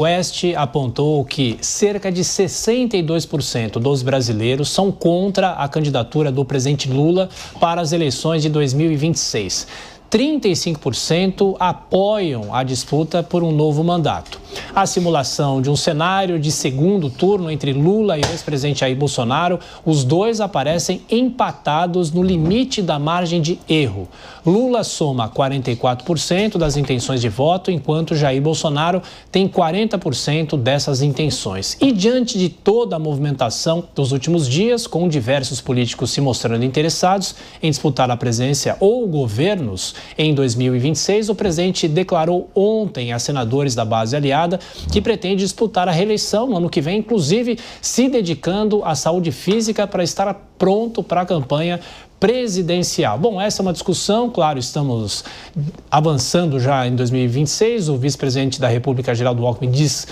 Oeste apontou que cerca de 62% dos brasileiros são contra a candidatura do presidente Lula para as eleições de 2026. 35% apoiam a disputa por um novo mandato. A simulação de um cenário de segundo turno entre Lula e o ex-presidente Jair Bolsonaro, os dois aparecem empatados no limite da margem de erro. Lula soma 44% das intenções de voto, enquanto Jair Bolsonaro tem 40% dessas intenções. E diante de toda a movimentação dos últimos dias, com diversos políticos se mostrando interessados em disputar a presidência ou governos em 2026, o presidente declarou ontem a senadores da base aliada que pretende disputar a reeleição no ano que vem, inclusive se dedicando à saúde física para estar pronto para a campanha presidencial. Bom, essa é uma discussão, claro, estamos avançando já em 2026, o vice-presidente da República, Geraldo Alckmin, diz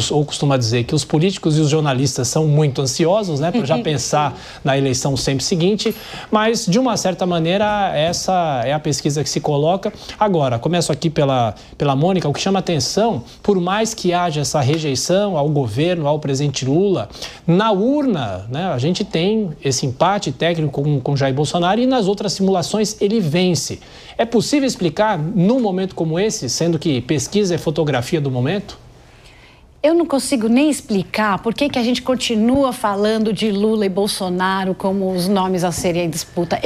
ou costuma dizer que os políticos e os jornalistas são muito ansiosos, né, para já pensar na eleição sempre seguinte, mas de uma certa maneira essa é a pesquisa que se coloca. Agora, começo aqui pela Mônica, o que chama atenção, por mais que haja essa rejeição ao governo, ao presidente Lula, na urna, né, a gente tem esse empate técnico com Jair Bolsonaro e nas outras simulações ele vence. É possível explicar num momento como esse, sendo que pesquisa é fotografia do momento? Eu não consigo nem explicar por que a gente continua falando de Lula e Bolsonaro como os nomes a serem em disputa.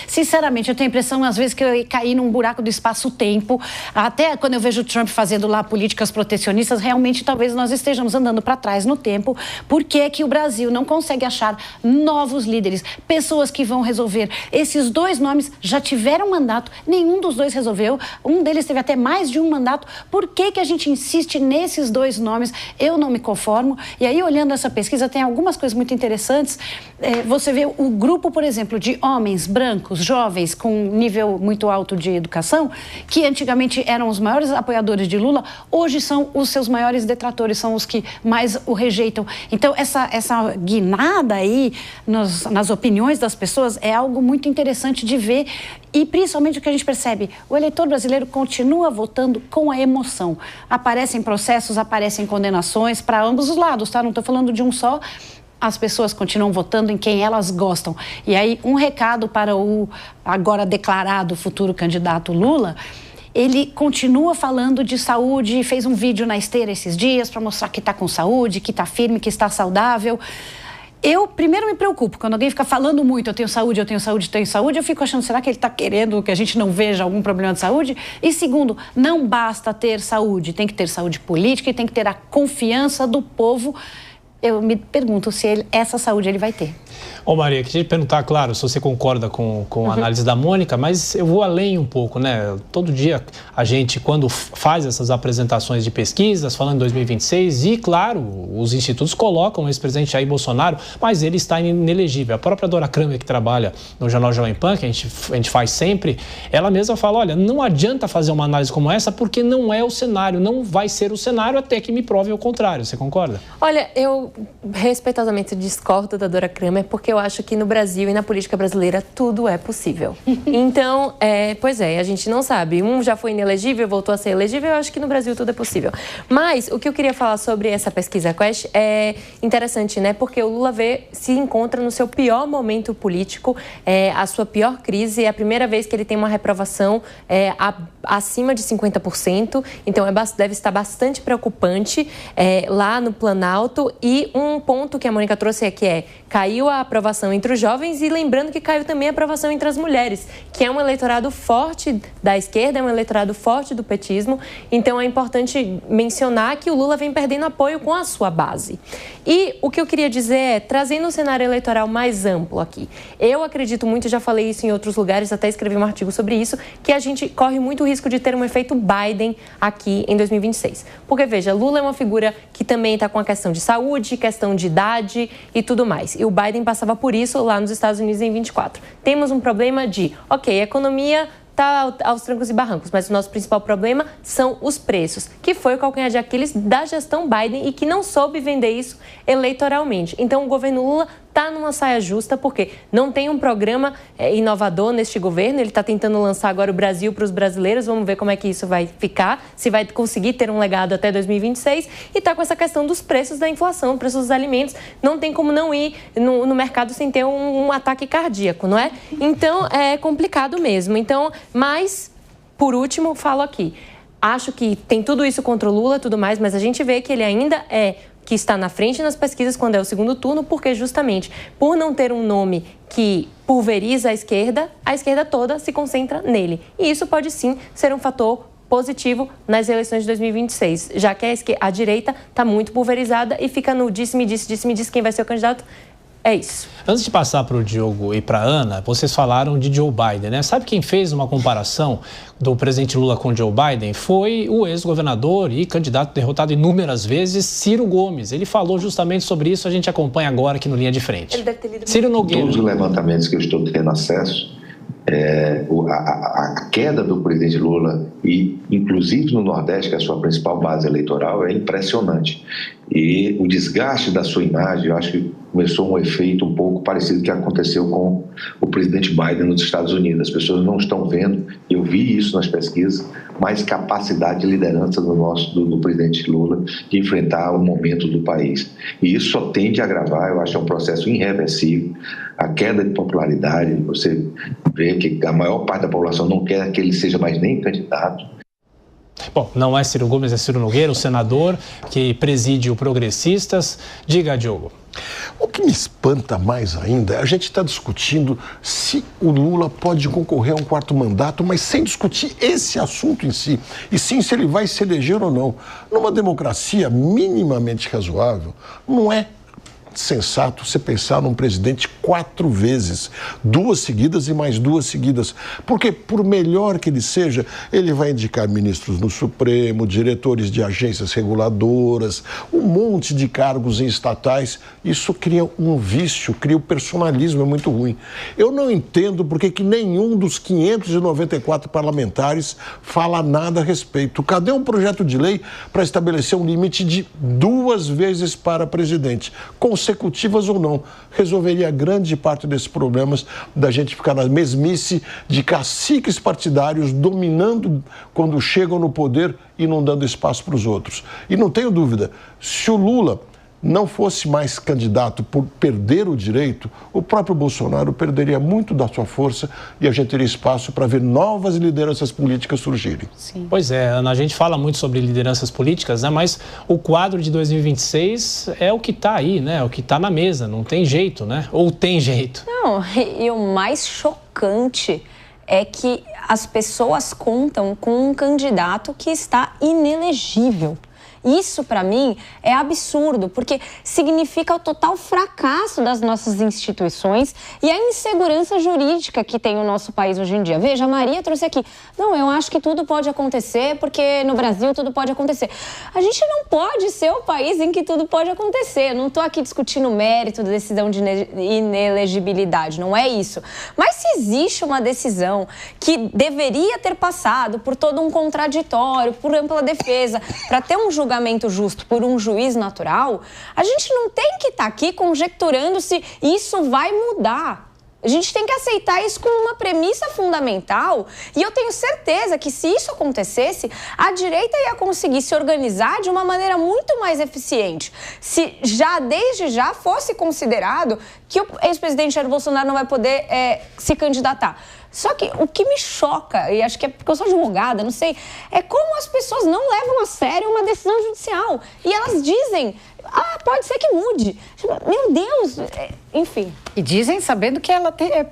Sinceramente, eu tenho a impressão, às vezes, que eu caí num buraco do espaço-tempo. Até quando eu vejo o Trump fazendo lá políticas protecionistas, realmente talvez nós estejamos andando para trás no tempo. Por que o Brasil não consegue achar novos líderes, pessoas que vão resolver? Esses dois nomes já tiveram mandato, nenhum dos dois resolveu. Um deles teve até mais de um mandato. Por que a gente insiste nesses dois nomes? Eu não me conformo. E aí, olhando essa pesquisa, tem algumas coisas muito interessantes. Você vê o grupo, por exemplo, de homens brancos, jovens, com nível muito alto de educação, que antigamente eram os maiores apoiadores de Lula, hoje são os seus maiores detratores, são os que mais o rejeitam. Então, essa guinada aí nas opiniões das pessoas é algo muito interessante de ver. E, principalmente, o que a gente percebe, o eleitor brasileiro continua votando com a emoção. Aparecem processos, aparecem condenações para ambos os lados, tá? Não estou falando de um só. As pessoas continuam votando em quem elas gostam. E aí, um recado para o agora declarado futuro candidato Lula. Ele continua falando de saúde, fez um vídeo na esteira esses dias para mostrar que está com saúde, que está firme, que está saudável. Eu, primeiro, me preocupo. Quando alguém fica falando muito, eu tenho saúde, eu tenho saúde, eu tenho saúde, eu fico achando, será que ele está querendo que a gente não veja algum problema de saúde? E segundo, não basta ter saúde, tem que ter saúde política e tem que ter a confiança do povo. Eu me pergunto se essa saúde ele vai ter. Ô Maria, queria te perguntar, claro, se você concorda com a análise da Mônica, mas eu vou além um pouco, né? Todo dia a gente, quando faz essas apresentações de pesquisas, falando em 2026, e claro, os institutos colocam o ex-presidente Jair Bolsonaro, mas ele está inelegível. A própria Dora Kramer, que trabalha no Jornal Jovem Pan, que a gente faz sempre, ela mesma fala, olha, não adianta fazer uma análise como essa, porque não é o cenário, não vai ser o cenário até que me prove o contrário. Você concorda? Olha, eu respeitosamente discordo da Dora Kramer, porque eu acho que no Brasil e na política brasileira tudo é possível. Então, pois é, a gente não sabe. Um já foi inelegível, voltou a ser elegível, eu acho que no Brasil tudo é possível. Mas o que eu queria falar sobre essa pesquisa Quest é interessante, né? Porque o Lula se encontra no seu pior momento político, a sua pior crise, é a primeira vez que ele tem uma reprovação acima de 50%, então deve estar bastante preocupante lá no Planalto. E um ponto que a Mônica trouxe caiu a aprovação entre os jovens e lembrando que caiu também a aprovação entre as mulheres, que é um eleitorado forte da esquerda, é um eleitorado forte do petismo, então é importante mencionar que o Lula vem perdendo apoio com a sua base. E o que eu queria dizer é, trazendo um cenário eleitoral mais amplo aqui, eu acredito muito, já falei isso em outros lugares, até escrevi um artigo sobre isso, que a gente corre muito risco de ter um efeito Biden aqui em 2026. Porque, veja, Lula é uma figura que também está com a questão de saúde, questão de idade e tudo mais. E o Biden passava por isso lá nos Estados Unidos em 24. Temos um problema de, a economia está aos trancos e barrancos, mas o nosso principal problema são os preços, que foi o calcanhar de Aquiles da gestão Biden e que não soube vender isso eleitoralmente. Então, o governo Lula está numa saia justa, porque não tem um programa inovador neste governo. Ele está tentando lançar agora o Brasil para os brasileiros. Vamos ver como é que isso vai ficar, se vai conseguir ter um legado até 2026. E está com essa questão dos preços da inflação, preços dos alimentos. Não tem como não ir no mercado sem ter um ataque cardíaco, não é? Então, é complicado mesmo. Então, mas, por último, falo aqui. Acho que tem tudo isso contra o Lula e tudo mais, mas a gente vê que ele ainda que está na frente nas pesquisas quando é o segundo turno, porque justamente por não ter um nome que pulveriza a esquerda toda se concentra nele. E isso pode sim ser um fator positivo nas eleições de 2026, já que a direita está muito pulverizada e fica no disse-me disse quem vai ser o candidato. É isso. Antes de passar para o Diogo e para a Ana, vocês falaram de Joe Biden, né? Sabe quem fez uma comparação do presidente Lula com Joe Biden? Foi o ex-governador e candidato derrotado inúmeras vezes, Ciro Gomes. Ele falou justamente sobre isso, a gente acompanha agora aqui no Linha de Frente. Ele deve ter lido Ciro Nogueira. Todos os levantamentos que eu estou tendo acesso, a queda do presidente Lula, e inclusive no Nordeste, que é a sua principal base eleitoral, é impressionante. E o desgaste da sua imagem, eu acho que começou um efeito um pouco parecido que aconteceu com o presidente Biden nos Estados Unidos. As pessoas não estão vendo, eu vi isso nas pesquisas, mais capacidade de liderança do presidente Lula de enfrentar o momento do país. E isso só tende a agravar, eu acho que é um processo irreversível. A queda de popularidade, você vê que a maior parte da população não quer que ele seja mais nem candidato. Bom, não é Ciro Gomes, é Ciro Nogueira, o senador que preside o Progressistas. Diga, Diogo. O que me espanta mais ainda é a gente estar discutindo se o Lula pode concorrer a um quarto mandato, mas sem discutir esse assunto em si, e sim se ele vai se eleger ou não. Numa democracia minimamente razoável, não é sensato você pensar num presidente 4 vezes, 2 seguidas e mais 2 seguidas, porque por melhor que ele seja, ele vai indicar ministros no Supremo, diretores de agências reguladoras, um monte de cargos em estatais. Isso cria um vício, cria o personalismo, é muito ruim. Eu não entendo porque que nenhum dos 594 parlamentares fala nada a respeito. Cadê um projeto de lei para estabelecer um limite de 2 vezes para presidente, consecutivas ou não? Resolveria grande parte desses problemas da gente ficar na mesmice de caciques partidários dominando quando chegam no poder e não dando espaço para os outros. E não tenho dúvida, se o Lula não fosse mais candidato por perder o direito, o próprio Bolsonaro perderia muito da sua força e a gente teria espaço para ver novas lideranças políticas surgirem. Sim. Pois é, Ana, a gente fala muito sobre lideranças políticas, né? Mas o quadro de 2026 é o que está aí, né? O que está na mesa, não tem jeito, né? Ou tem jeito? Não, e o mais chocante é que as pessoas contam com um candidato que está inelegível. Isso, para mim, é absurdo, porque significa o total fracasso das nossas instituições e a insegurança jurídica que tem o nosso país hoje em dia. Veja, a Maria trouxe aqui. Não, eu acho que tudo pode acontecer, porque no Brasil tudo pode acontecer. A gente não pode ser o país em que tudo pode acontecer. Eu não estou aqui discutindo o mérito da decisão de inelegibilidade, não é isso. Mas se existe uma decisão que deveria ter passado por todo um contraditório, por ampla defesa, para ter um julgamento justo por um juiz natural, a gente não tem que estar aqui conjecturando se isso vai mudar. A gente tem que aceitar isso como uma premissa fundamental e eu tenho certeza que se isso acontecesse, a direita ia conseguir se organizar de uma maneira muito mais eficiente. Se desde já fosse considerado que o ex-presidente Jair Bolsonaro não vai poder se candidatar. Só que o que me choca, e acho que é porque eu sou advogada, não sei, é como as pessoas não levam a sério uma decisão judicial. E elas dizem, pode ser que mude. Meu Deus, enfim. E dizem sabendo que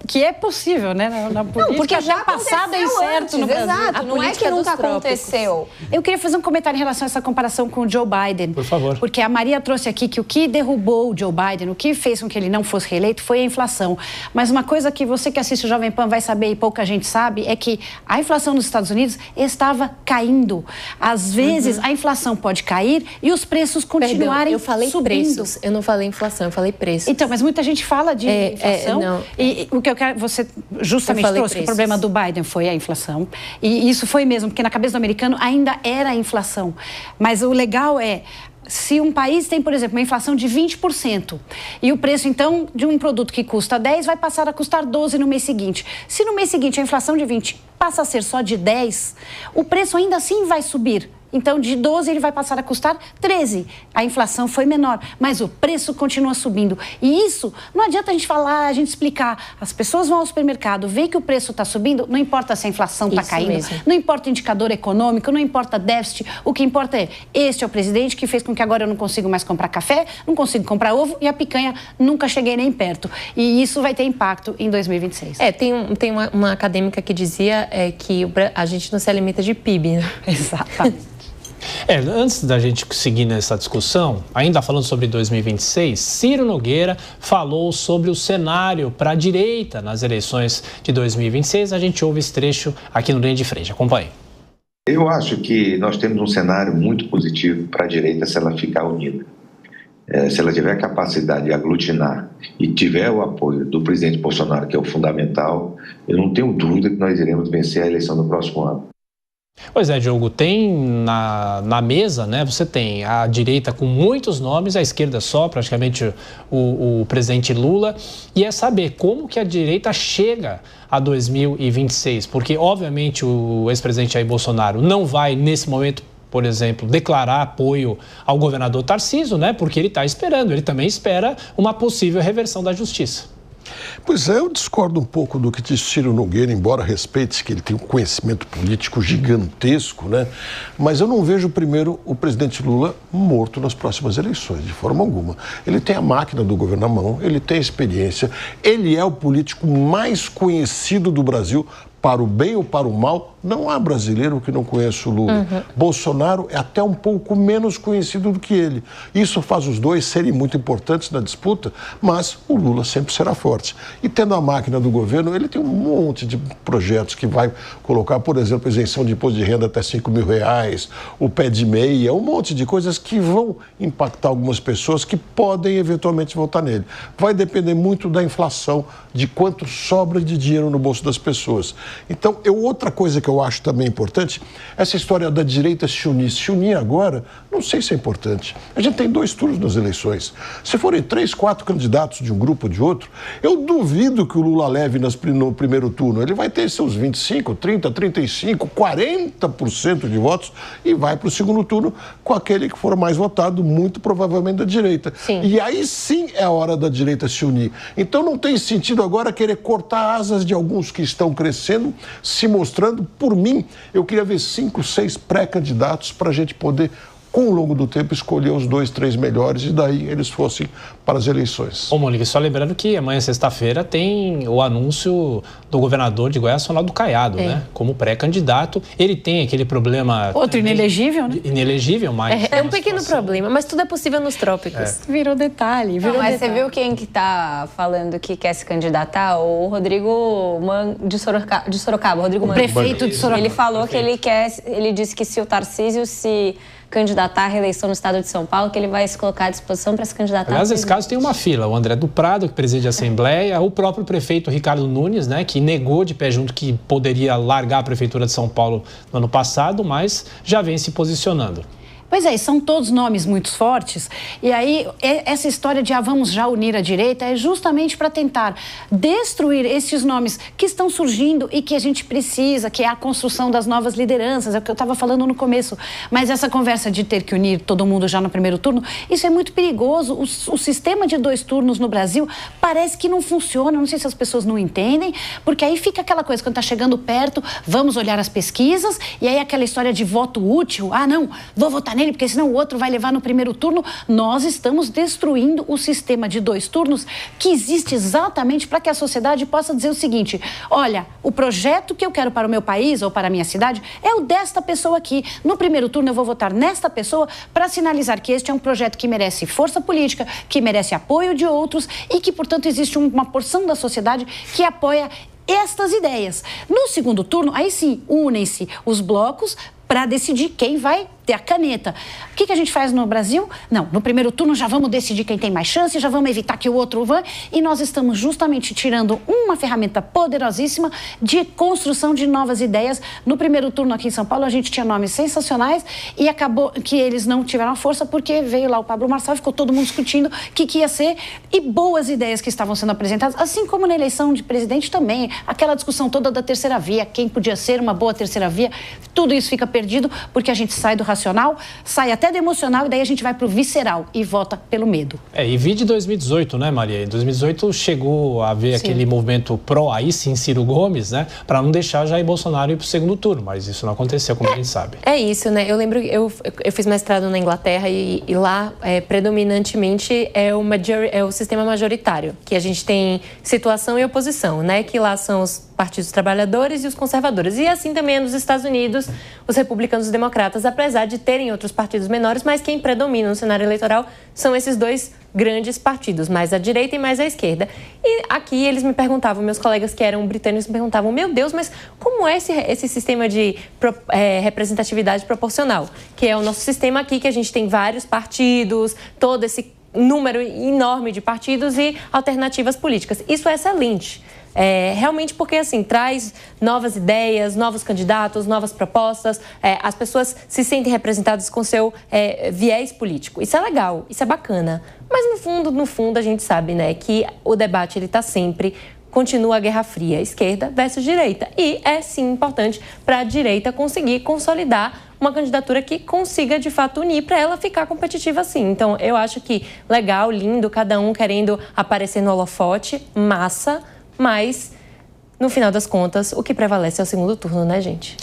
que é possível, né? Na política, não, porque já passado é incerto no Brasil. Exato, não é que nunca aconteceu. Eu queria fazer um comentário em relação a essa comparação com o Joe Biden. Por favor. Porque a Maria trouxe aqui que o que derrubou o Joe Biden, o que fez com que ele não fosse reeleito foi a inflação. Mas uma coisa que você que assiste o Jovem Pan vai saber e pouca gente sabe é que a inflação nos Estados Unidos estava caindo. Às vezes a inflação pode cair e os preços continuarem eu falei subindo. Preços, eu não falei inflação, eu falei preços. Então, mas muita gente fala de inflação. E o que eu quero, você justamente trouxe que o problema do Biden foi a inflação. E isso foi mesmo, porque na cabeça do americano ainda era a inflação. Mas o legal é, se um país tem, por exemplo, uma inflação de 20% e o preço, então, de um produto que custa 10 vai passar a custar 12 no mês seguinte. Se no mês seguinte a inflação de 20 passa a ser só de 10, o preço ainda assim vai subir. Então, de 12 ele vai passar a custar 13. A inflação foi menor, mas o preço continua subindo. E isso, não adianta a gente falar, a gente explicar. As pessoas vão ao supermercado, veem que o preço está subindo, não importa se a inflação está caindo, mesmo. Não importa o indicador econômico, não importa déficit. O que importa é, este é o presidente que fez com que agora eu não consigo mais comprar café, não consigo comprar ovo e a picanha nunca cheguei nem perto. E isso vai ter impacto em 2026. Tem uma acadêmica que dizia que a gente não se alimenta de PIB, né? Exatamente. Antes da gente seguir nessa discussão, ainda falando sobre 2026, Ciro Nogueira falou sobre o cenário para a direita nas eleições de 2026. A gente ouve esse trecho aqui no Linha de Frente. Acompanhe. Eu acho que nós temos um cenário muito positivo para a direita se ela ficar unida. Se ela tiver capacidade de aglutinar e tiver o apoio do presidente Bolsonaro, que é o fundamental, eu não tenho dúvida que nós iremos vencer a eleição do próximo ano. Pois é, Diogo, tem na mesa, né, você tem a direita com muitos nomes, a esquerda só, praticamente o presidente Lula, e é saber como que a direita chega a 2026, porque obviamente o ex-presidente Jair Bolsonaro não vai nesse momento, por exemplo, declarar apoio ao governador Tarcísio, né, porque ele está esperando, ele também espera uma possível reversão da justiça. Pois é, eu discordo um pouco do que disse Ciro Nogueira, embora respeite que ele tem um conhecimento político gigantesco, né? Mas eu não vejo, primeiro, o presidente Lula morto nas próximas eleições, de forma alguma. Ele tem a máquina do governo na mão, ele tem experiência, ele é o político mais conhecido do Brasil, para o bem ou para o mal. Não há brasileiro que não conheça o Lula. Bolsonaro é até um pouco menos conhecido do que ele. Isso faz os dois serem muito importantes na disputa, mas o Lula sempre será forte. E tendo a máquina do governo, ele tem um monte de projetos que vai colocar, por exemplo, isenção de imposto de renda até R$5.000, o pé de meia, um monte de coisas que vão impactar algumas pessoas que podem eventualmente votar nele. Vai depender muito da inflação, de quanto sobra de dinheiro no bolso das pessoas. Então, outra coisa que eu acho também importante, essa história da direita se unir agora, não sei se é importante. A gente tem 2 turnos nas eleições. Se forem 3, 4 candidatos de um grupo ou de outro, eu duvido que o Lula leve no primeiro turno. Ele vai ter seus 25, 30, 35, 40% de votos e vai para o segundo turno com aquele que for mais votado, muito provavelmente da direita. Sim. E aí sim é a hora da direita se unir. Então não tem sentido agora querer cortar asas de alguns que estão crescendo, se mostrando. Por mim, eu queria ver 5, 6 pré-candidatos para a gente poder, com o longo do tempo, escolher os 2, 3 melhores e daí eles fossem para as eleições. Ô, Mônica, só lembrando que amanhã, sexta-feira, tem o anúncio do governador de Goiás, Ronaldo Caiado, né? Como pré-candidato. Ele tem aquele problema... Outro inelegível, né? Inelegível, mas... É um pequeno problema, mas tudo é possível nos trópicos. Virou detalhe, virou Mas detalhe. você viu quem que tá falando que quer se candidatar? O Rodrigo de Sorocaba, Rodrigo Mann. Prefeito de Sorocaba. Ele falou que ele disse que se o Tarcísio se candidatar à reeleição no estado de São Paulo, que ele vai se colocar à disposição para se candidatar. Aliás, nesse caso tem uma fila. O André do Prado, que preside a Assembleia, o próprio prefeito Ricardo Nunes, né, que negou de pé junto que poderia largar a Prefeitura de São Paulo no ano passado, mas já vem se posicionando. Pois é, são todos nomes muito fortes. E aí, essa história de vamos já unir a direita é justamente para tentar destruir esses nomes que estão surgindo e que a gente precisa, que é a construção das novas lideranças, é o que eu estava falando no começo. Mas essa conversa de ter que unir todo mundo já no primeiro turno, isso é muito perigoso. O sistema de 2 turnos no Brasil parece que não funciona. Não sei se as pessoas não entendem, porque aí fica aquela coisa, quando está chegando perto, vamos olhar as pesquisas, e aí aquela história de voto útil. Não, vou votar nele, porque senão o outro vai levar no primeiro turno. Nós estamos destruindo o sistema de 2 turnos que existe exatamente para que a sociedade possa dizer o seguinte: olha, o projeto que eu quero para o meu país ou para a minha cidade é o desta pessoa aqui. No primeiro turno eu vou votar nesta pessoa para sinalizar que este é um projeto que merece força política, que merece apoio de outros e que, portanto, existe uma porção da sociedade que apoia estas ideias. No segundo turno, aí sim, unem-se os blocos para decidir quem vai ter a caneta. O que a gente faz no Brasil? Não, no primeiro turno já vamos decidir quem tem mais chance, já vamos evitar que o outro vá, e nós estamos justamente tirando uma ferramenta poderosíssima de construção de novas ideias. No primeiro turno aqui em São Paulo, a gente tinha nomes sensacionais e acabou que eles não tiveram força porque veio lá o Pablo Marçal e ficou todo mundo discutindo o que ia ser, e boas ideias que estavam sendo apresentadas, assim como na eleição de presidente também, aquela discussão toda da terceira via, quem podia ser uma boa terceira via, tudo isso fica perdido porque a gente sai do racional, sai até do emocional e daí a gente vai pro visceral e vota pelo medo. E vi de 2018, né, Maria? Em 2018 chegou a haver aquele movimento pró, aí sim, Ciro Gomes, né, para não deixar Jair Bolsonaro ir pro segundo turno, mas isso não aconteceu, como a gente sabe. É isso, né? Eu lembro, eu fiz mestrado na Inglaterra e lá, predominantemente, é o sistema majoritário, que a gente tem situação e oposição, né? Que lá são os partidos trabalhadores e os conservadores. E assim também é nos Estados Unidos, os republicanos e os democratas, apesar de terem outros partidos menores, mas quem predomina no cenário eleitoral são esses dois grandes partidos, mais à direita e mais à esquerda. E aqui eles me perguntavam, meus colegas que eram britânicos me perguntavam, meu Deus, mas como é esse sistema de representatividade proporcional? Que é o nosso sistema aqui, que a gente tem vários partidos, todo esse número enorme de partidos e alternativas políticas. Isso é excelente. Realmente porque, assim, traz novas ideias, novos candidatos, novas propostas, as pessoas se sentem representadas com seu viés político. Isso é legal, isso é bacana. Mas, no fundo, a gente sabe, né, que o debate, ele está sempre, continua a Guerra Fria, esquerda versus direita. E é, sim, importante para a direita conseguir consolidar uma candidatura que consiga, de fato, unir para ela ficar competitiva assim. Então, eu acho que legal, lindo, cada um querendo aparecer no holofote, massa, mas, no final das contas, o que prevalece é o segundo turno, né, gente?